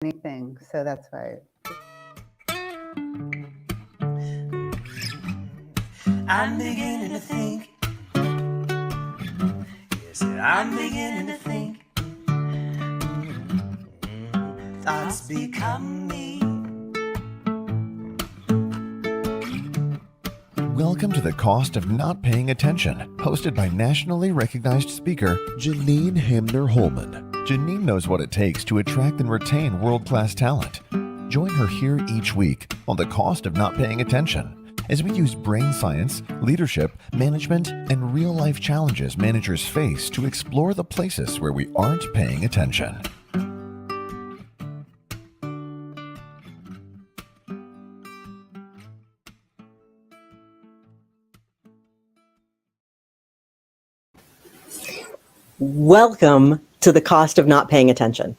anything. So that's why. I'm beginning to think. Yes, I'm beginning to think. Thoughts become me. Welcome to The Cost of Not Paying Attention, hosted by nationally recognized speaker Janine Hamner Holman. Janine knows what it takes to attract and retain world-class talent. Join her here each week on The Cost of Not Paying Attention as we use brain science, leadership, management, and real-life challenges managers face to explore the places where we aren't paying attention. Welcome to The Cost of Not Paying Attention.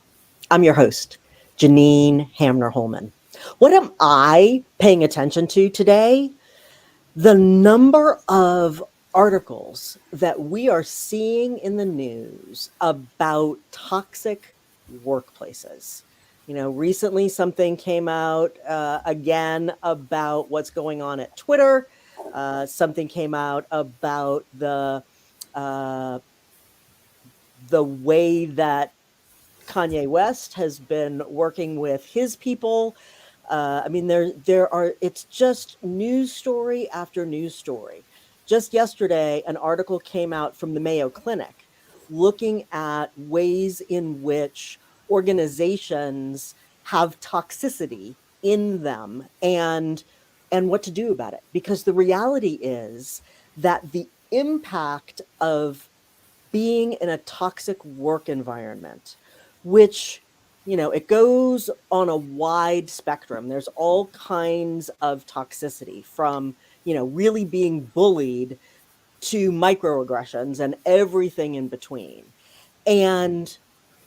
I'm your host, Janine Hamner Holman. What am I paying attention to today? The number of articles that we are seeing in the news about toxic workplaces. You know, recently something came out again about what's going on at Twitter. Something came out about the way that Kanye West has been working with his people. I mean, it's just news story after news story. Just yesterday, an article came out from the Mayo Clinic looking at ways in which organizations have toxicity in them and what to do about it. Because the reality is that the impact of being in a toxic work environment, which, you know, it goes on a wide spectrum. There's all kinds of toxicity from, you know, really being bullied to microaggressions and everything in between. And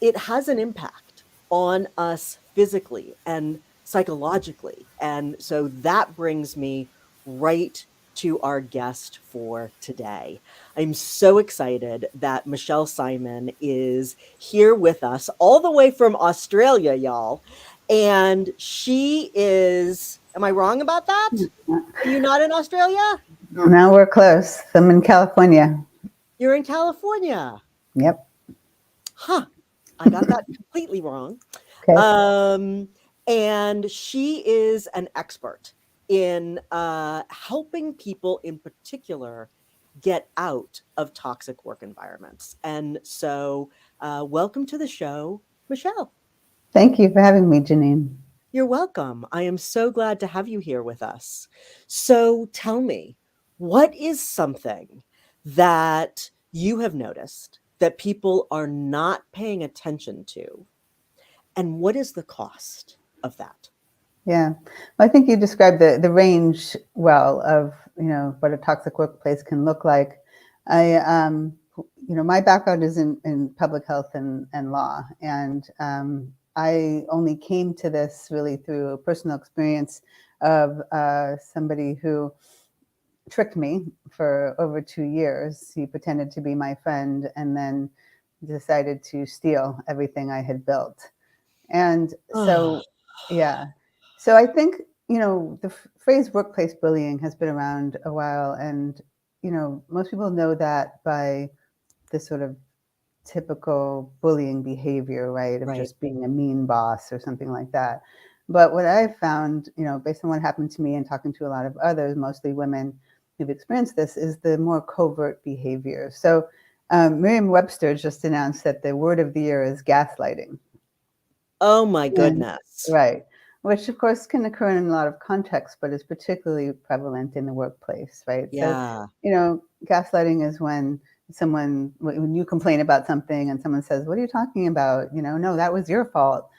it has an impact on us physically and psychologically. And so that brings me right to our guest for today. I'm so excited that Michele Simon is here with us all the way from Australia, y'all. And she is, am I wrong about that? Are you not in Australia? Now we're close. I'm in California. You're in California. Yep. Huh. I got that completely wrong. Okay. And she is an expert in helping people in particular get out of toxic work environments. And so welcome to the show, Michele. Thank you for having me, Janine. You're welcome. I am so glad to have you here with us. So tell me, what is something that you have noticed that people are not paying attention to? And what is the cost of that? Yeah, well, I think you described the range well of, you know, what a toxic workplace can look like. My background is in public health and law, and I only came to this really through a personal experience of somebody who tricked me for over 2 years. He pretended to be my friend and then decided to steal everything I had built. And so, yeah. So I think, you know, the phrase workplace bullying has been around a while. And, you know, most people know that by the sort of typical bullying behavior, right? Of just being a mean boss or something like that. But what I've found, you know, based on what happened to me and talking to a lot of others, mostly women who've experienced this, is the more covert behavior. So Merriam-Webster just announced that the word of the year is gaslighting. Oh my goodness. Right. Which of course can occur in a lot of contexts, but is particularly prevalent in the workplace, right? Yeah. So, you know, gaslighting is when you complain about something and someone says, what are you talking about? You know, no, that was your fault.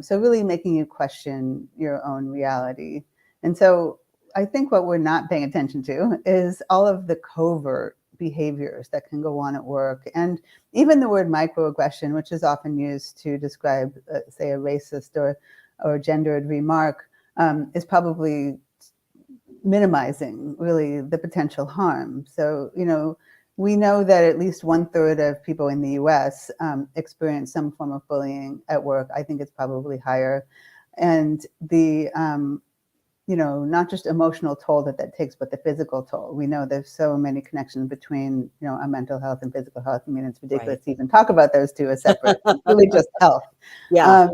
So really making you question your own reality. And so I think what we're not paying attention to is all of the covert behaviors that can go on at work. And even the word microaggression, which is often used to describe, say, a racist or gendered remark, is probably minimizing really the potential harm. So, you know, we know that at least 1/3 of people in the US experience some form of bullying at work. I think it's probably higher. And not just emotional toll that takes, but the physical toll. We know there's so many connections between, our mental health and physical health. I mean, it's ridiculous Right. to even talk about those two as separate. It's really just health. Yeah.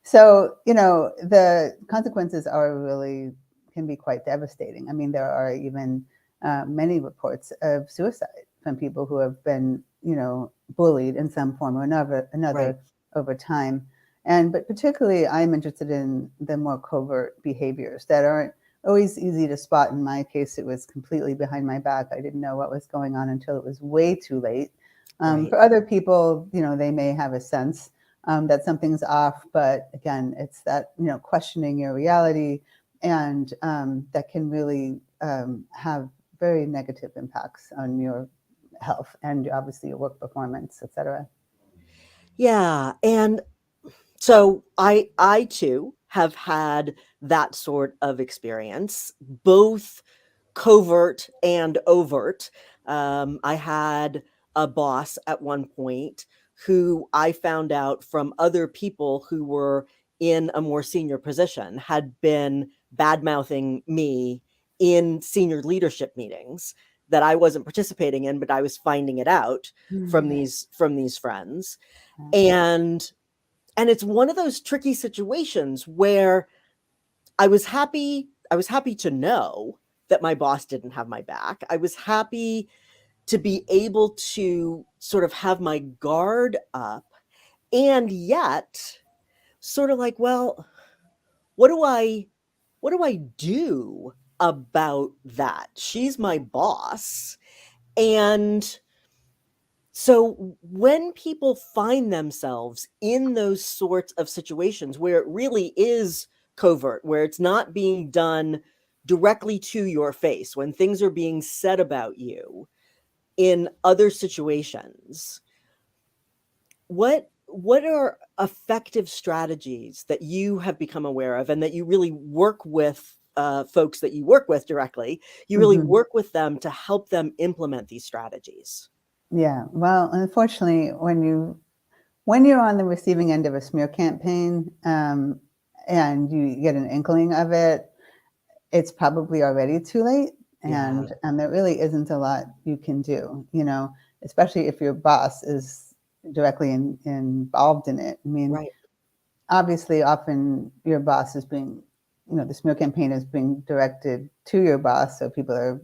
So, the consequences can be quite devastating. I mean, there are even many reports of suicide from people who have been, bullied in some form or another Right. over time. But particularly, I'm interested in the more covert behaviors that aren't always easy to spot. In my case, it was completely behind my back. I didn't know what was going on until it was way too late. Right. For other people, they may have a sense that something's off, but again, it's that, questioning your reality, and that can really have very negative impacts on your health and obviously your work performance, et cetera. Yeah. And so I too have had that sort of experience, both covert and overt. I had a boss at one point who I found out from other people who were in a more senior position had been bad mouthing me in senior leadership meetings that I wasn't participating in, but I was finding it out from Mm. these friends. And it's one of those tricky situations where I was happy to know that my boss didn't have my back. I was happy to be able to sort of have my guard up, and yet sort of like, well, what do I do about that? She's my boss. And so when people find themselves in those sorts of situations where it really is covert, where it's not being done directly to your face, when things are being said about you in other situations, what are effective strategies that you have become aware of and that you really work with folks that you work with directly? You really Mhm. work with them to help them implement these strategies. Yeah. Well, unfortunately, when you're on the receiving end of a smear campaign, and you get an inkling of it, it's probably already too late, Yeah. and there really isn't a lot you can do. Especially if your boss is directly involved in it. I mean, Right. obviously, often your boss is being, the smear campaign is being directed to your boss, so people are,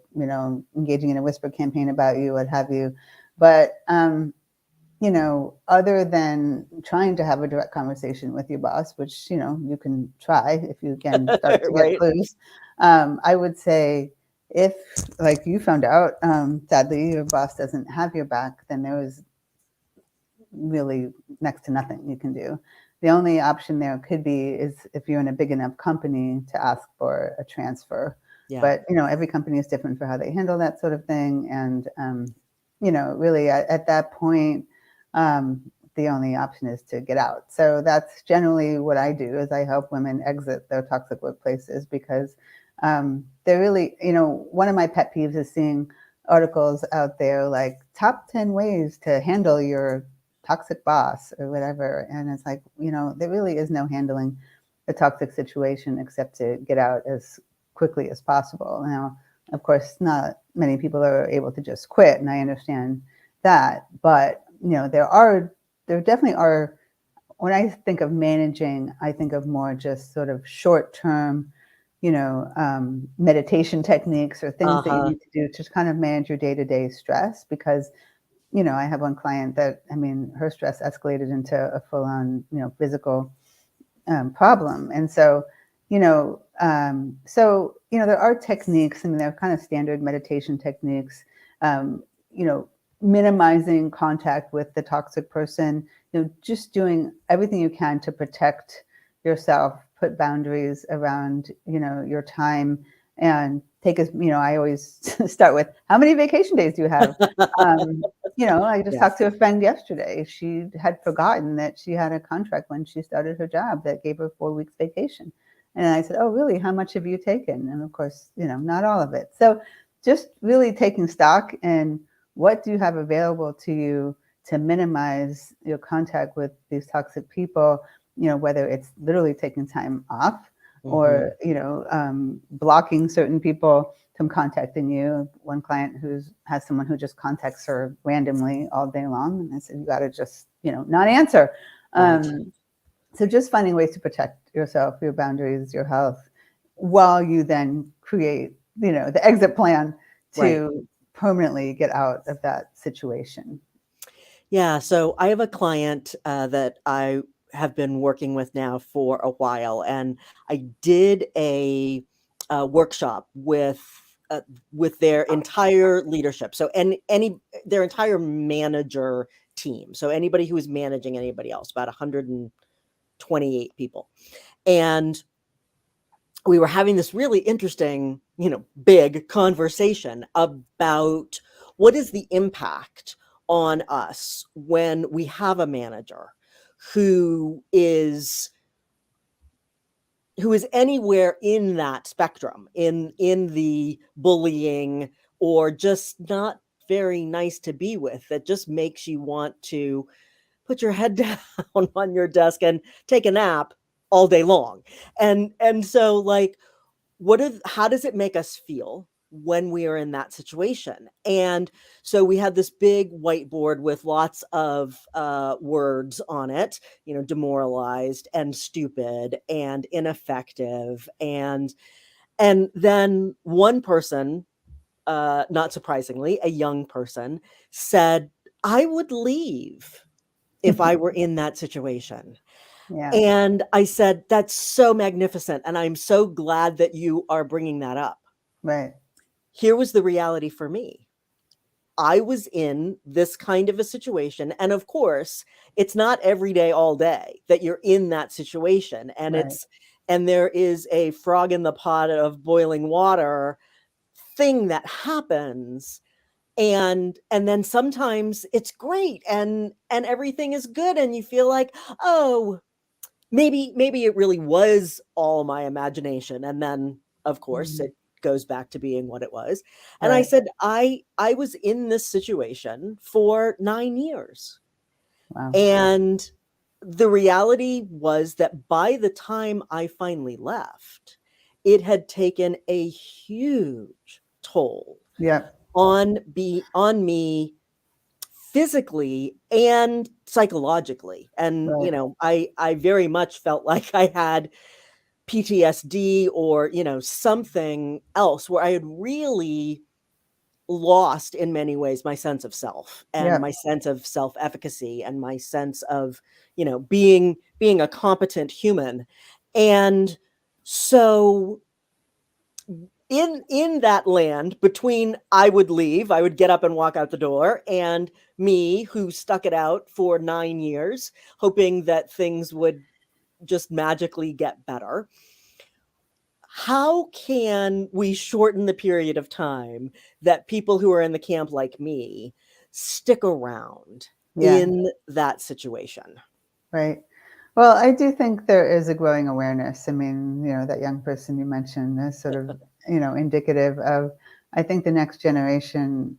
engaging in a whisper campaign about you, what have you. But other than trying to have a direct conversation with your boss, which, you can try if you again start to get Right. clues, I would say, if, like you found out, sadly, your boss doesn't have your back, then there is really next to nothing you can do. The only option there could be is if you're in a big enough company to ask for a transfer. Yeah. But every company is different for how they handle that sort of thing, and really at that point, the only option is to get out. So that's generally what I do, is I help women exit their toxic workplaces, because they're really, one of my pet peeves is seeing articles out there like top 10 ways to handle your toxic boss or whatever. And it's like, there really is no handling a toxic situation except to get out as quickly as possible. Now, of course, not many people are able to just quit, and I understand that. But, there definitely are, when I think of managing, I think of more just sort of short term, meditation techniques or things that you Uh-huh. need to do to kind of manage your day to day stress. Because I have one client that, I mean, her stress escalated into a full on, physical problem. And so, there are techniques. I mean, they're kind of standard meditation techniques, um, you know, minimizing contact with the toxic person, just doing everything you can to protect yourself, put boundaries around, your time, and I always start with, how many vacation days do you have? I just talked Yes. to a friend yesterday. She had forgotten that she had a contract when she started her job that gave her 4 weeks vacation. And I said, "Oh, really? How much have you taken?" And of course, not all of it. So just really taking stock and what do you have available to you to minimize your contact with these toxic people, whether it's literally taking time off or, blocking certain people from contacting you. One client has someone who just contacts her randomly all day long. And I said, you got to just, not answer. Right. So just finding ways to protect yourself, your boundaries, your health, while you then create, the exit plan Right. to permanently get out of that situation. Yeah. So I have a client that I have been working with now for a while, and I did a workshop with their entire leadership. So their entire manager team. So anybody who is managing anybody else, about 128 people, and we were having this really interesting, big conversation about what is the impact on us when we have a manager who is anywhere in that spectrum, in the bullying or just not very nice to be with, that just makes you want to put your head down on your desk and take a nap all day long. And so, like, how does it make us feel when we are in that situation? And so we had this big whiteboard with lots of words on it, demoralized and stupid and ineffective. And then one person, not surprisingly, a young person, said, I would leave if I were in that situation. Yeah. And I said, that's so magnificent. And I'm so glad that you are bringing that up. Right. Here was the reality for me. I was in this kind of a situation. And of course, it's not every day, all day that you're in that situation. And Right. and there is a frog in the pot of boiling water thing that happens. And then sometimes it's great and everything is good. And you feel like, oh, maybe it really was all my imagination. And then, of course, Mhm. it goes back to being what it was. And I Right. said, I was in this situation for 9 years. Wow. And the reality was that by the time I finally left, it had taken a huge toll Yeah. on me physically and psychologically. And, Right. I very much felt like I had PTSD or, something else where I had really lost in many ways my sense of self and Yeah. my sense of self-efficacy and my sense of, being a competent human. And so in that land between I would leave, I would get up and walk out the door, and me who stuck it out for 9 years, hoping that things would just magically get better. How can we shorten the period of time that people who are in the camp like me stick around Yeah. in that situation? Right. Well, I do think there is a growing awareness. I mean, that young person you mentioned is sort of, indicative of, I think, the next generation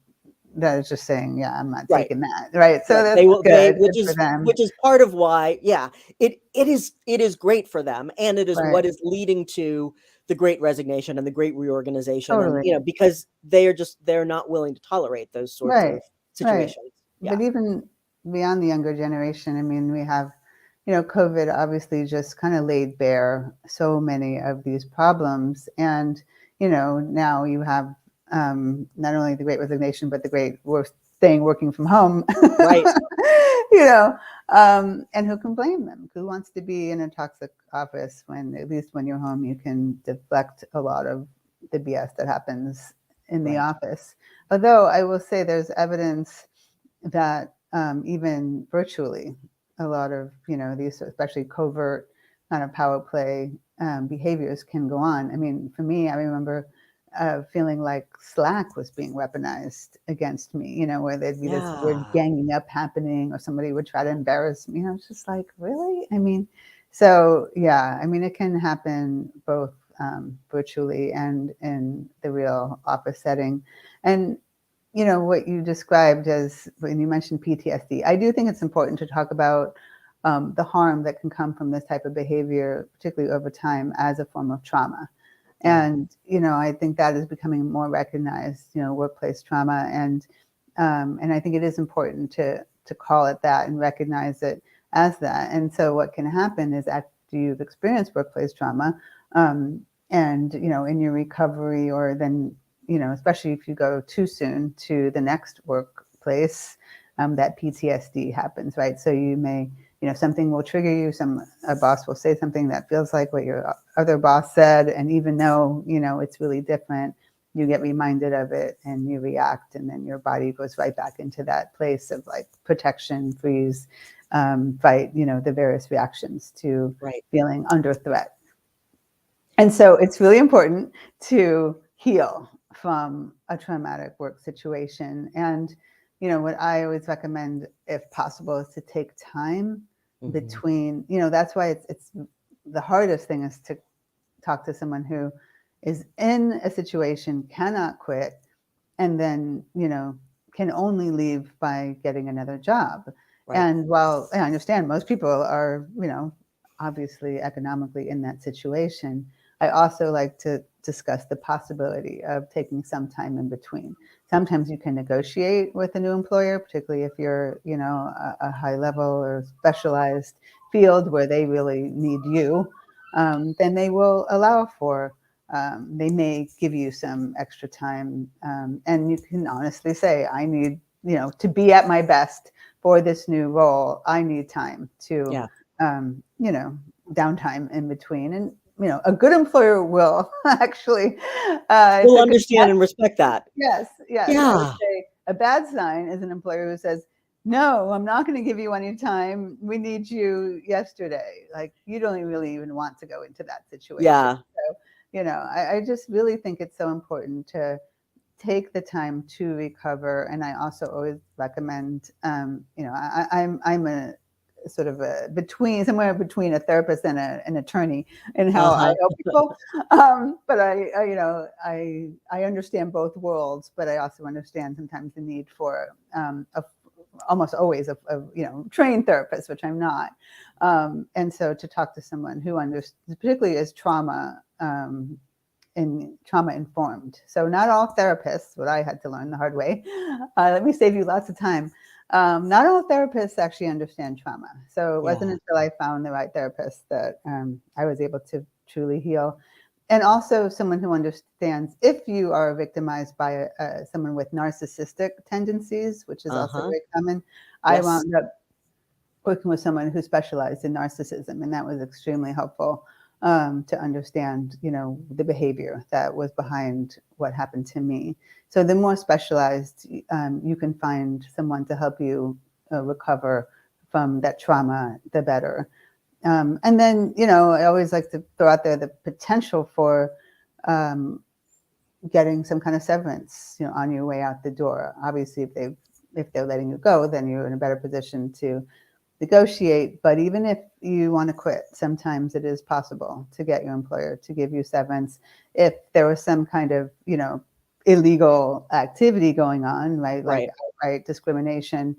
that is just saying, yeah, I'm not Right. taking that. Right. So Right. that's They will, good. which Good for them. is part of why, yeah, it is great for them. And it is Right. what is leading to the great resignation and the great reorganization. And, Totally. because they're not willing to tolerate those sorts Right. of Right. situations. Yeah. But even beyond the younger generation, I mean, we have, COVID obviously just kind of laid bare so many of these problems. And, now you have not only the great resignation, but the great worst thing, working from home. Right. And who can blame them? Who wants to be in a toxic office when, at least when you're home, you can deflect a lot of the BS that happens in the Right. office? Although I will say there's evidence that even virtually, a lot of these, especially covert kind of power play behaviors, can go on. I mean, for me, I remember feeling like Slack was being weaponized against me. Where there'd be this weird Yeah. ganging up happening, or somebody would try to embarrass me. I was just like, really? I mean, so yeah, I mean, it can happen both virtually and in the real office setting. And what you described as when you mentioned PTSD, I do think it's important to talk about the harm that can come from this type of behavior, particularly over time, as a form of trauma. Yeah. And, I think that is becoming more recognized, workplace trauma. And I think it is important to call it that and recognize it as that. And so what can happen is after you've experienced workplace trauma, and, in your recovery, or then, especially if you go too soon to the next workplace, that PTSD happens, right? So you may, something will trigger you. A boss will say something that feels like what your other boss said. And even though, it's really different, you get reminded of it and you react. And then your body goes right back into that place of like protection, freeze, fight, the various reactions to Right. feeling under threat. And so it's really important to heal from a traumatic work situation. And, what I always recommend, if possible, is to take time between, that's why it's the hardest thing is to talk to someone who is in a situation, cannot quit, and then, can only leave by getting another job. Right. And while I understand most people are, obviously economically in that situation, I also like to discuss the possibility of taking some time in between. Sometimes you can negotiate with a new employer, particularly if you're, a high level or specialized field where they really need you. Then they will allow for, they may give you some extra time. And you can honestly say, I need, to be at my best for this new role, I need time to, Yeah. downtime in between. And, a good employer will actually We'll understand and respect that. Yes. I would Yeah. say a bad sign is an employer who says, no, I'm not going to give you any time. We need you yesterday. Like, you don't really even want to go into that situation. Yeah. So, I just really think it's so important to take the time to recover. And I also always recommend, I'm a sort of somewhere between a therapist and an attorney in how I help people. But I understand both worlds, but I also understand sometimes the need for almost always a trained therapist, which I'm not. And so to talk to someone who understands, particularly as trauma informed. So not all therapists, what I had to learn the hard way. Let me save you lots of time. Not all therapists actually understand trauma. So it wasn't until I found the right therapist that I was able to truly heal. And also someone who understands if you are victimized by someone with narcissistic tendencies, which is also very common. I wound up working with someone who specialized in narcissism, and that was extremely helpful to understand, the behavior that was behind what happened to me. So the more specialized you can find someone to help you recover from that trauma, the better. And then, I always like to throw out there the potential for getting some kind of severance, on your way out the door. Obviously, if they're letting you go, then you're in a better position to negotiate. But even if you want to quit, sometimes it is possible to get your employer to give you severance if there was some kind of, illegal activity going on, right? Like outright discrimination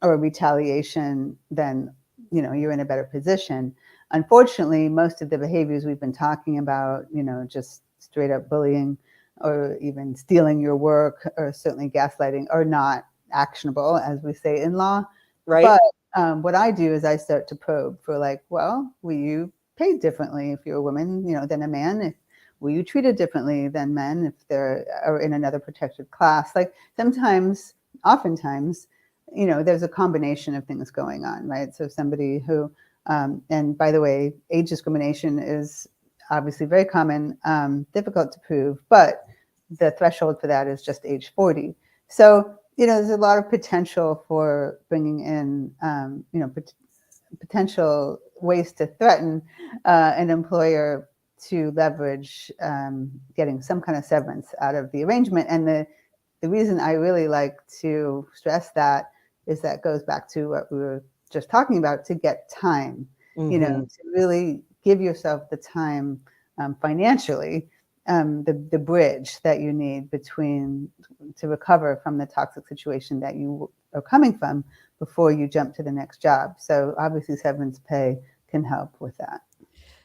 or retaliation, then, you're in a better position. Unfortunately, most of the behaviors we've been talking about, just straight up bullying or even stealing your work or certainly gaslighting are not actionable, as we say in law. Right. But what I do is I start to probe for like, well, were you paid differently if you're a woman, than a man? Were you treated differently than men if they're or in another protected class? Like oftentimes, there's a combination of things going on, right? So somebody who, and by the way, age discrimination is obviously very common, difficult to prove, but the threshold for that is just age 40. So, there's a lot of potential for bringing in, potential ways to threaten an employer to leverage getting some kind of severance out of the arrangement. And the reason I really like to stress that is that goes back to what we were just talking about, to get time, to really give yourself the time financially the bridge that you need to recover from the toxic situation that you are coming from before you jump to the next job. So obviously severance pay can help with that.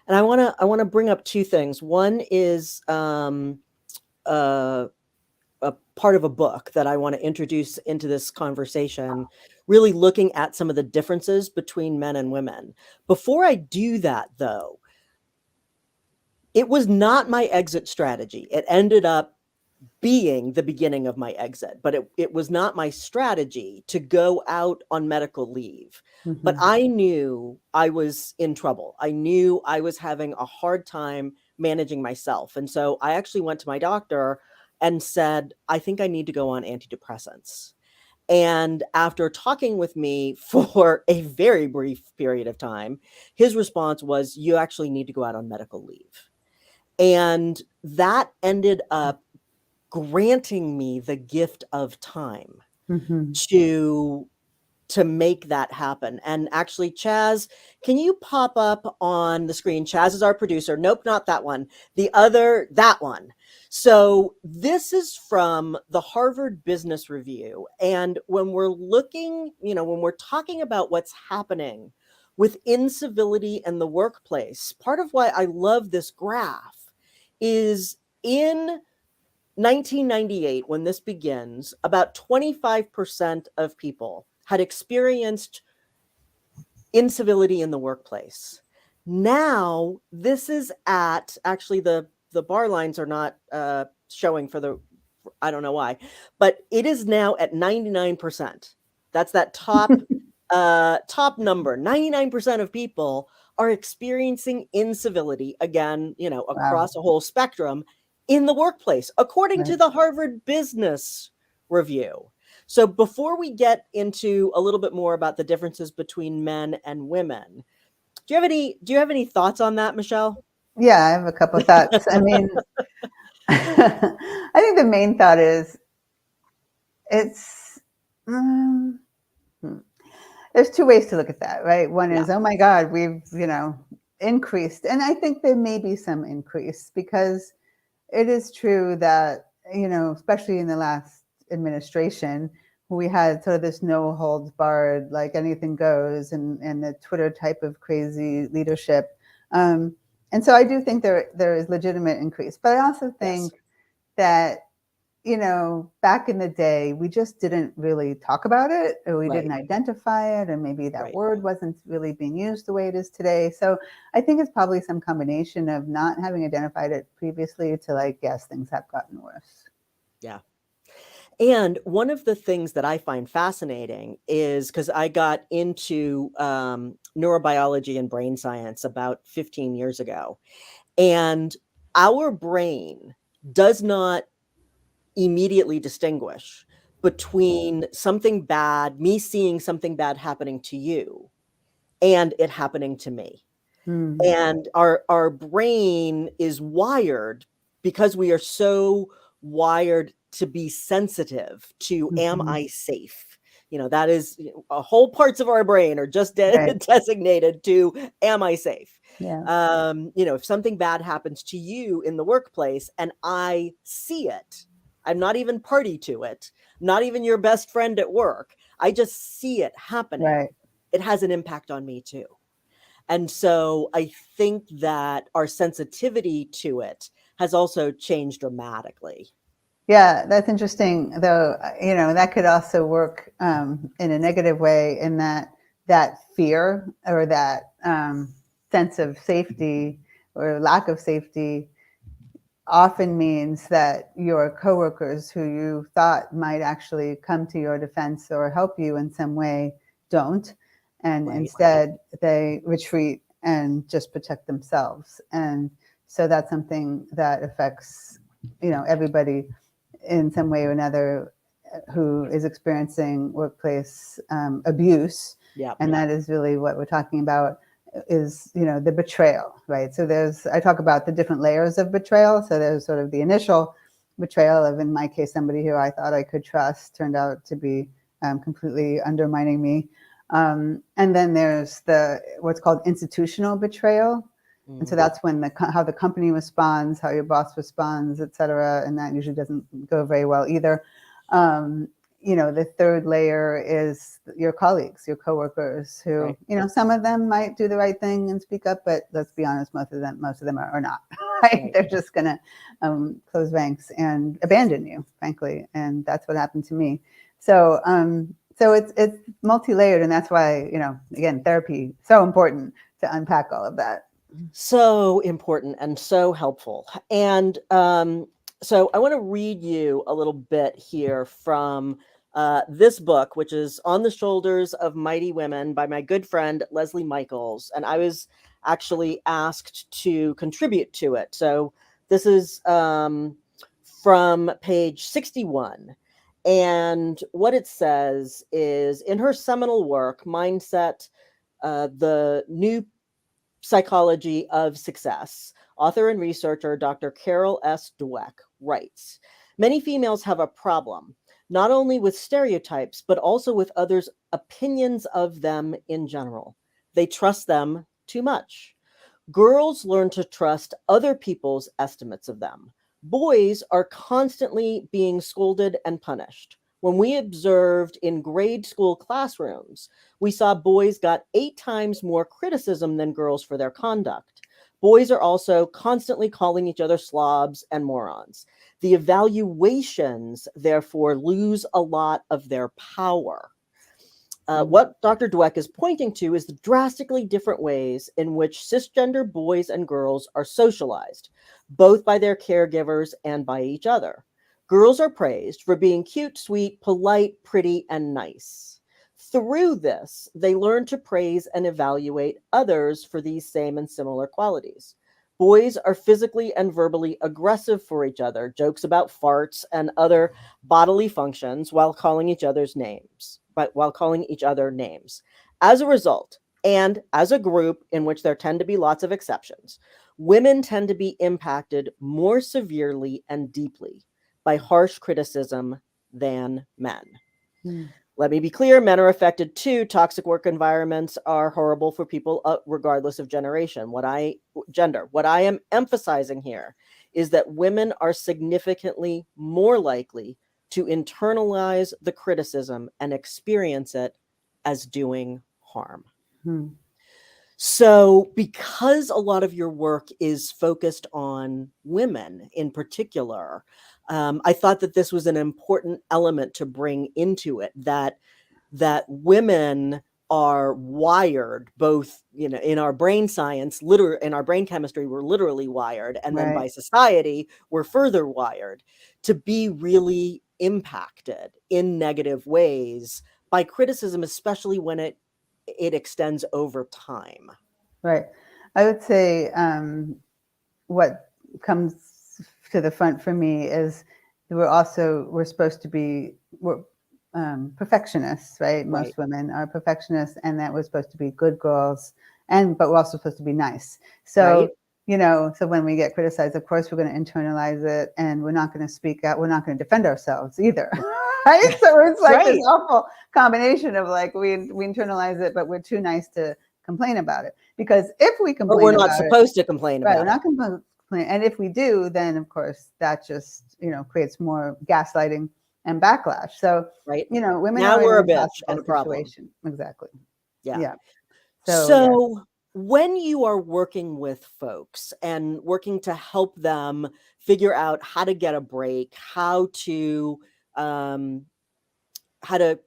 And I want to bring up two things. One is a part of a book that I want to introduce into this conversation, really looking at some of the differences between men and women. Before I do that, though, it was not my exit strategy. It ended up being the beginning of my exit, but it was not my strategy to go out on medical leave. But I knew I was in trouble. I knew I was having a hard time managing myself. And so I actually went to my doctor and said, I think I need to go on antidepressants. And after talking with me for a very brief period of time, his response was, you actually need to go out on medical leave. And that ended up granting me the gift of time to make that happen. And actually, Chaz, can you pop up on the screen? Chaz is our producer. Nope, not that one. That one. So this is from the Harvard Business Review. And when we're looking, when we're talking about what's happening with incivility in the workplace, part of why I love this graph is in 1998, when this begins, about 25% of people had experienced incivility in the workplace. Now, this is at, actually the bar lines are not showing I don't know why, but it is now at 99%. That's that top top number. 99% of people are experiencing incivility, again, across a whole spectrum in the workplace, according to the Harvard Business Review. So before we get into a little bit more about the differences between men and women, do you have any thoughts on that, Michele? Yeah, I have a couple of thoughts. I mean, I think the main thought is there's two ways to look at that, right? One is, oh my God, we've, increased. And I think there may be some increase, because it is true that, especially in the last administration, we had sort of this no holds barred, like anything goes, and the Twitter type of crazy leadership. And so I do think there is legitimate increase, but I also think that, back in the day, we just didn't really talk about it, or we didn't identify it, or maybe that word wasn't really being used the way it is today. So I think it's probably some combination of not having identified it previously to like, yes, things have gotten worse. Yeah. And one of the things that I find fascinating is, because I got into neurobiology and brain science about 15 years ago, and our brain does not immediately distinguish between something bad, me seeing something bad happening to you, and it happening to me. And our brain is wired, because we are so wired to be sensitive to, am I safe? That is, a whole parts of our brain are just designated to, am I safe? Yeah. If something bad happens to you in the workplace and I see it, I'm not even party to it, not even your best friend at work, I just see it happening. It has an impact on me too. And so I think that our sensitivity to it has also changed dramatically. Yeah, that's interesting, though. That could also work in a negative way, in that fear, or that sense of safety or lack of safety, often means that your coworkers, who you thought might actually come to your defense or help you in some way, don't. And instead they retreat and just protect themselves. And so that's something that affects, everybody in some way or another who is experiencing workplace abuse. And that is really what we're talking about, is, the betrayal, right? So I talk about the different layers of betrayal. So there's sort of the initial betrayal of, in my case, somebody who I thought I could trust turned out to be completely undermining me. And then there's what's called institutional betrayal. And so that's when how the company responds, how your boss responds, et cetera. And that usually doesn't go very well either. The third layer is your colleagues, your coworkers who, Right. some of them might do the right thing and speak up, but let's be honest, most of them are not, right? They're just going to close ranks and abandon you, frankly. And that's what happened to me. So, so it's multi-layered, and that's why, again, therapy, so important to unpack all of that. So important and so helpful. And so I want to read you a little bit here from this book, which is On the Shoulders of Mighty Women by my good friend, Leslie Michaels. And I was actually asked to contribute to it. So this is from page 61. And what it says is, in her seminal work, Mindset, the New Psychology of Success, author and researcher Dr. Carol S. Dweck writes, many females have a problem, not only with stereotypes, but also with others' opinions of them in general. They trust them too much. Girls learn to trust other people's estimates of them. Boys are constantly being scolded and punished. When we observed in grade school classrooms, we saw boys got 8 times more criticism than girls for their conduct. Boys are also constantly calling each other slobs and morons. The evaluations, therefore, lose a lot of their power. What Dr. Dweck is pointing to is the drastically different ways in which cisgender boys and girls are socialized, both by their caregivers and by each other. Girls are praised for being cute, sweet, polite, pretty, and nice. Through this, they learn to praise and evaluate others for these same and similar qualities. Boys are physically and verbally aggressive for each other, jokes about farts and other bodily functions while calling each other names. As a result, and as a group in which there tend to be lots of exceptions, women tend to be impacted more severely and deeply by harsh criticism than men. Let me be clear, men are affected too. Toxic work environments are horrible for people regardless of gender. What I am emphasizing here is that women are significantly more likely to internalize the criticism and experience it as doing harm. So because a lot of your work is focused on women in particular, I thought that this was an important element to bring into it, that women are wired, both, in our brain science, in our brain chemistry, we're literally wired. And then by society, we're further wired to be really impacted in negative ways by criticism, especially when it extends over time. Right. I would say what comes to the front for me is we're supposed to be perfectionists, right? Most women are perfectionists, and that we're supposed to be good girls, but we're also supposed to be nice. So, so when we get criticized, of course, we're going to internalize it, and we're not going to speak out. We're not going to defend ourselves either. Right? So it's like this awful combination of like, we internalize it, but we're too nice to complain about it. Because if we complain, but we're not supposed to complain about it. We're not complain. And if we do, then of course that just creates more gaslighting and backlash. So women now are we're in a bitch and a problem. Exactly. Yeah. So when you are working with folks and working to help them figure out how to get a break, how to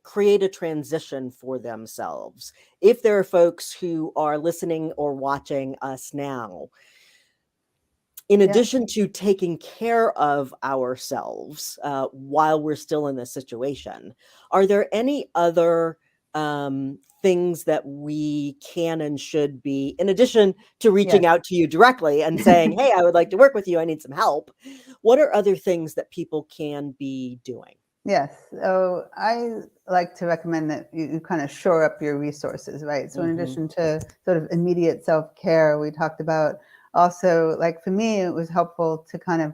create a transition for themselves, if there are folks who are listening or watching us now, in addition to taking care of ourselves while we're still in this situation, are there any other things that we can and should be, in addition to reaching out to you directly and saying, hey, I would like to work with you, I need some help? What are other things that people can be doing? Yes. So I like to recommend that you kind of shore up your resources, right? So in addition to sort of immediate self-care, we talked about also, like for me, it was helpful to kind of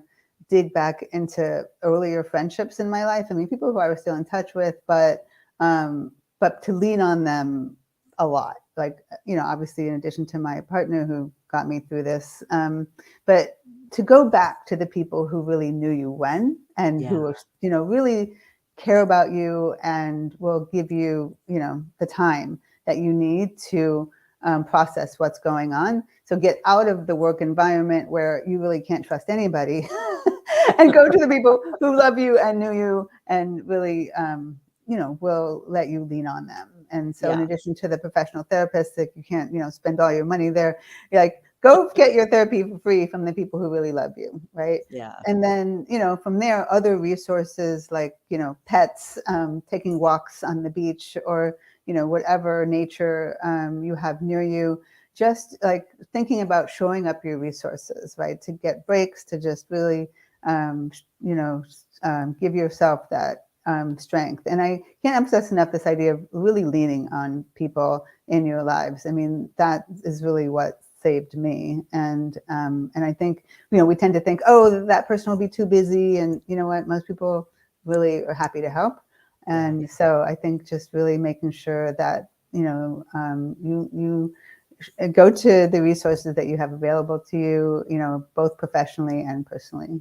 dig back into earlier friendships in my life. I mean, people who I was still in touch with, but to lean on them a lot. Like, obviously, in addition to my partner who got me through this, but to go back to the people who really knew you when, and who are, really care about you and will give you, the time that you need to process what's going on. So get out of the work environment where you really can't trust anybody and go to the people who love you and knew you and really, will let you lean on them. And so in addition to the professional therapists that you can't, spend all your money there, you're like, go get your therapy for free from the people who really love you, right? Yeah. And then, from there, other resources like, pets, taking walks on the beach, or, whatever nature you have near you, just like thinking about showing up your resources, right? To get breaks, to just really, give yourself that strength. And I can't emphasize enough this idea of really leaning on people in your lives. I mean, that is really what saved me. And I think, we tend to think, oh, that person will be too busy. And you know what? Most people really are happy to help. And so I think just really making sure that, you go to the resources that you have available to you, both professionally and personally.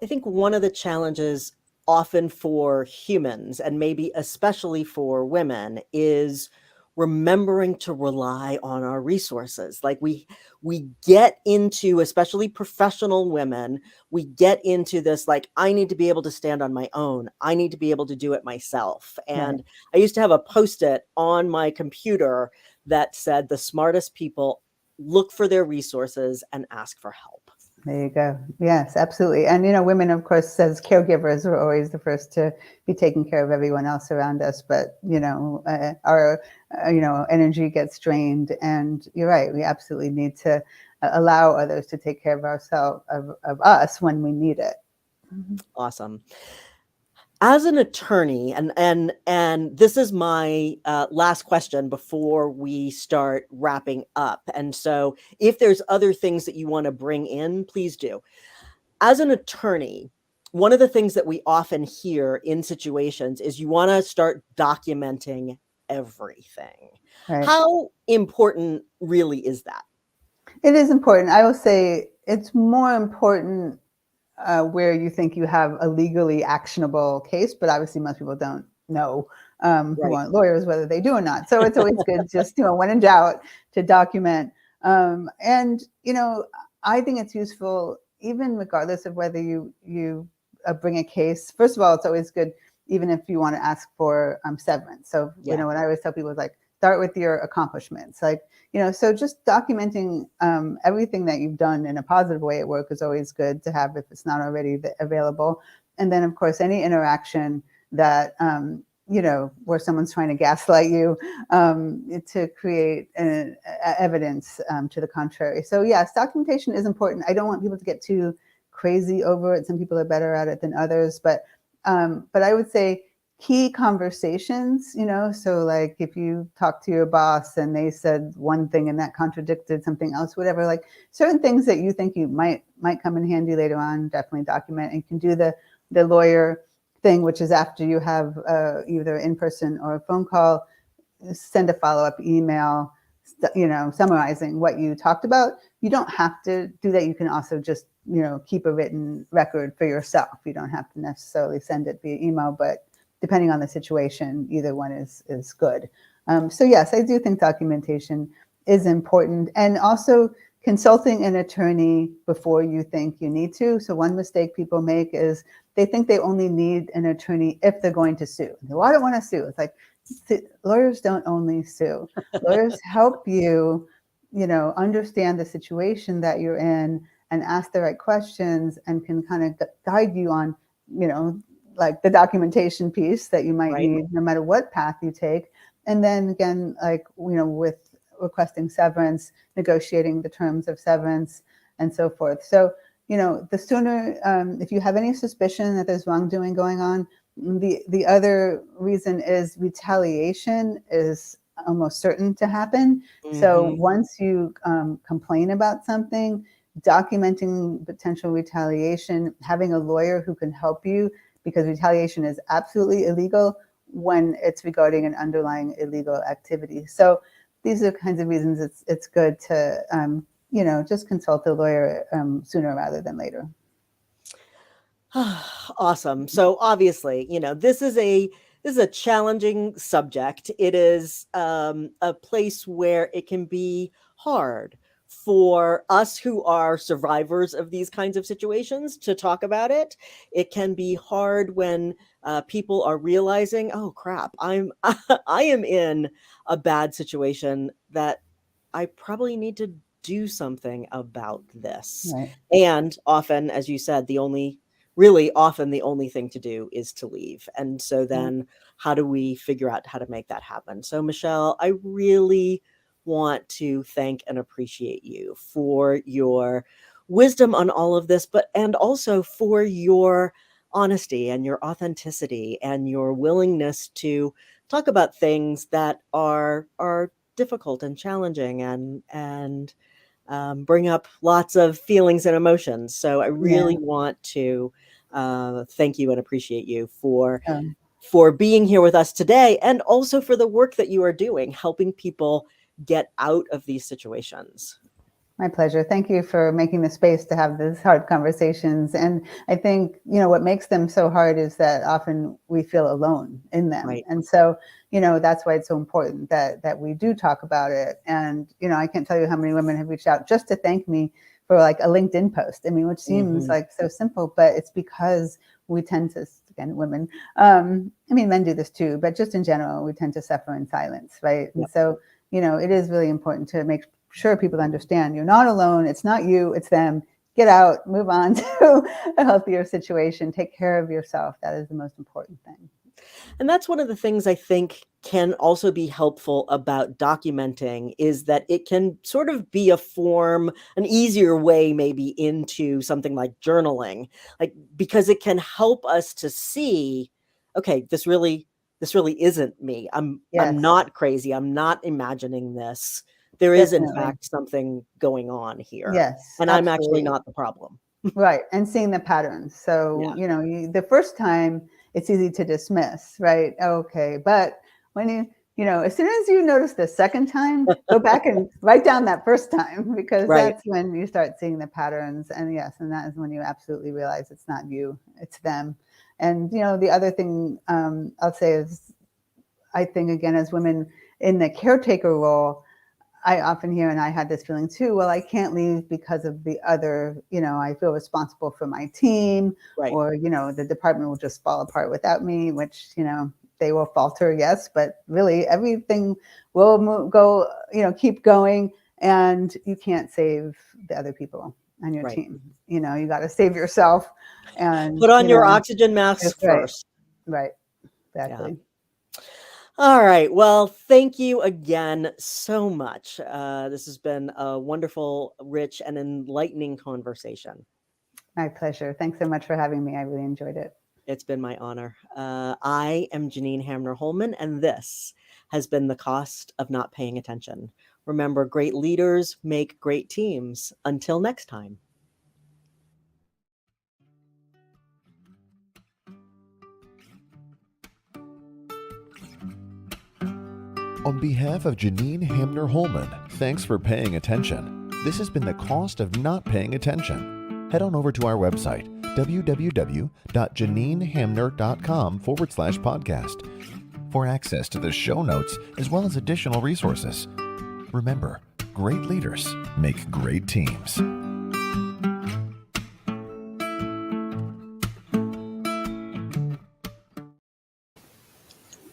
I think one of the challenges often for humans, and maybe especially for women, is remembering to rely on our resources. Like we get into, especially professional women, we get into this like, I need to be able to stand on my own. I need to be able to do it myself. And I used to have a Post-it on my computer that said the smartest people look for their resources and ask for help. There you go. Yes, absolutely. And, women, of course, as caregivers, are always the first to be taking care of everyone else around us. But, our, energy gets drained. And you're right. We absolutely need to allow others to take care of ourselves, of us when we need it. Awesome. As an attorney, and this is my last question before we start wrapping up. And so if there's other things that you want to bring in, please do. As an attorney, one of the things that we often hear in situations is you want to start documenting everything. Right. How important really is that? It is important. I will say it's more important where you think you have a legally actionable case, but obviously most people don't know who aren't lawyers whether they do or not. So it's always good just, when in doubt, to document. And I think it's useful even regardless of whether you bring a case. First of all, it's always good even if you want to ask for severance. So what I always tell people is like, start with your accomplishments. Like, so just documenting everything that you've done in a positive way at work is always good to have if it's not already available. And then, of course, any interaction that, where someone's trying to gaslight you to create evidence to the contrary. So yes, documentation is important. I don't want people to get too crazy over it. Some people are better at it than others, but I would say key conversations, so like if you talk to your boss and they said one thing and that contradicted something else, whatever, like certain things that you think you might come in handy later on, definitely document. And you can do the lawyer thing, which is after you have either in person or a phone call, send a follow-up email, summarizing what you talked about. You don't have to do that. You can also just, keep a written record for yourself. You don't have to necessarily send it via email, but depending on the situation, either one is good. So yes, I do think documentation is important, and also consulting an attorney before you think you need to. So one mistake people make is they think they only need an attorney if they're going to sue. Well, I don't want to sue. It's like, lawyers don't only sue. Lawyers help you, understand the situation that you're in and ask the right questions, and can kind of guide you on, like the documentation piece that you might need no matter what path you take. And then again, like, with requesting severance, negotiating the terms of severance and so forth. So, the sooner, if you have any suspicion that there's wrongdoing going on, the other reason is retaliation is almost certain to happen. So once you complain about something, documenting potential retaliation, having a lawyer who can help you, because retaliation is absolutely illegal, when it's regarding an underlying illegal activity. So these are kinds of reasons it's good to, just consult a lawyer sooner rather than later. Awesome. So obviously, this is a challenging subject. It is a place where it can be hard for us who are survivors of these kinds of situations to talk about it. It can be hard when people are realizing, oh crap, I am in a bad situation that I probably need to do something about this. Right. And often, as you said, really often the only thing to do is to leave. And so then how do we figure out how to make that happen? So Michele, I really want to thank and appreciate you for your wisdom on all of this, and also for your honesty and your authenticity and your willingness to talk about things that are difficult and challenging and bring up lots of feelings and emotions. So I really want to thank you and appreciate you for being here with us today, and also for the work that you are doing, helping people get out of these situations. My pleasure. Thank you for making the space to have these hard conversations. And I think, what makes them so hard is that often we feel alone in them. Right. And so, that's why it's so important that we do talk about it. And, I can't tell you how many women have reached out just to thank me for like a LinkedIn post. I mean, which seems like so simple, but it's because we tend to, again, women, men do this too, but just in general, we tend to suffer in silence, right? Yep. And so, it is really important to make sure people understand you're not alone. It's not you, it's them. Get out, move on to a healthier situation, take care of yourself. That is the most important thing. And that's one of the things I think can also be helpful about documenting, is that it can sort of be a form, an easier way maybe into something like journaling, because it can help us to see, okay, this really isn't me. I'm not crazy. I'm not imagining this. There is, in fact, something going on here. Yes. And absolutely. I'm actually not the problem. Right. And seeing the patterns. So, the first time it's easy to dismiss, right? Okay. But when as soon as you notice the second time, go back and write down that first time, because that's when you start seeing the patterns. And and that is when you absolutely realize it's not you, it's them. And, the other thing I'll say is, I think, again, as women in the caretaker role, I often hear, and I had this feeling too, well, I can't leave because of the other, I feel responsible for my team, or, the department will just fall apart without me, which, they will falter, yes, but really everything will keep going, and you can't save the other people on your team. You got to save yourself and put on your oxygen masks first. Right. Exactly. Yeah. All right. Well, thank you again so much. This has been a wonderful, rich, and enlightening conversation. My pleasure. Thanks so much for having me. I really enjoyed it. It's been my honor. I am Janine Hamner Holman, and this has been The Cost of Not Paying Attention. Remember, great leaders make great teams. Until next time. On behalf of Janine Hamner Holman, thanks for paying attention. This has been The Cost of Not Paying Attention. Head on over to our website, www.janinehamner.com/podcast, for access to the show notes as well as additional resources. Remember, great leaders make great teams.